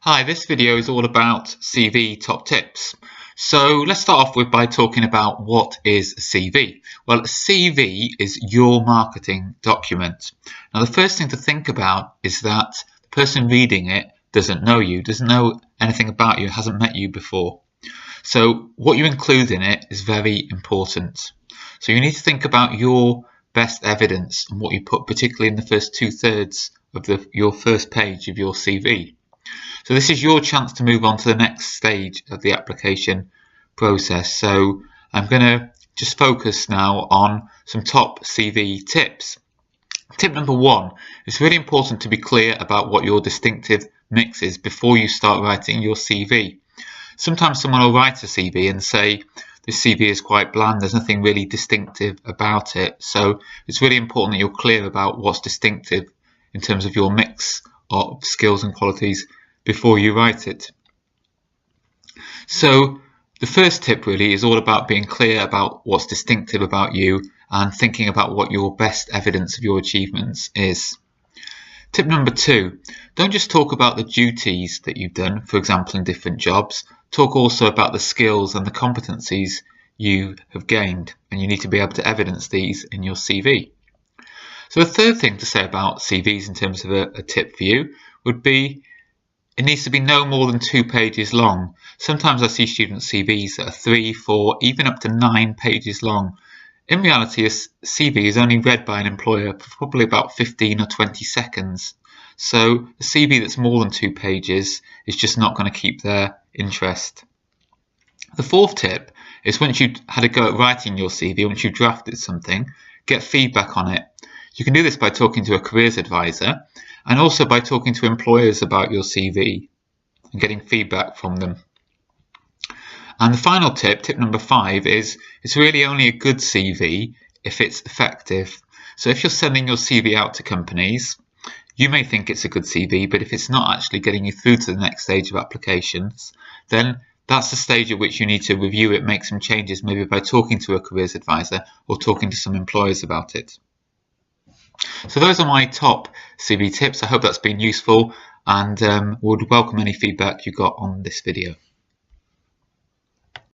Hi, this video is all about CV top tips. So let's start off by talking about what is a CV. Well, a CV is your marketing document. Now, the first thing to think about is that the person reading it doesn't know you, doesn't know anything about you, hasn't met you before. So what you include in it is very important. So you need to think about your best evidence and what you put, particularly in the first 2/3 of your first page of your CV. So this is your chance to move on to the next stage of the application process. So I'm going to just focus now on some top CV tips. Tip number 1, it's really important to be clear about what your distinctive mix is before you start writing your CV. Sometimes someone will write a CV and say, this CV is quite bland, there's nothing really distinctive about it. So it's really important that you're clear about what's distinctive in terms of your mix of skills and qualities before you write it. So the first tip really is all about being clear about what's distinctive about you and thinking about what your best evidence of your achievements is. Tip number 2, don't just talk about the duties that you've done, for example in different jobs, talk also about the skills and the competencies you have gained, and you need to be able to evidence these in your CV. So the third thing to say about CVs in terms of a tip for you would be it needs to be no more than 2 pages long. Sometimes I see student CVs that are 3, 4, even up to 9 pages long. In reality, a CV is only read by an employer for probably about 15 or 20 seconds. So a CV that's more than 2 pages is just not going to keep their interest. The fourth tip is once you've had a go at writing your CV, once you've drafted something, get feedback on it. You can do this by talking to a careers advisor and also by talking to employers about your CV and getting feedback from them. And the final tip, tip number 5, is it's really only a good CV if it's effective. So if you're sending your CV out to companies, you may think it's a good CV, but if it's not actually getting you through to the next stage of applications, then that's the stage at which you need to review it, make some changes, maybe by talking to a careers advisor or talking to some employers about it. So those are my top CV tips. I hope that's been useful and would welcome any feedback you got on this video.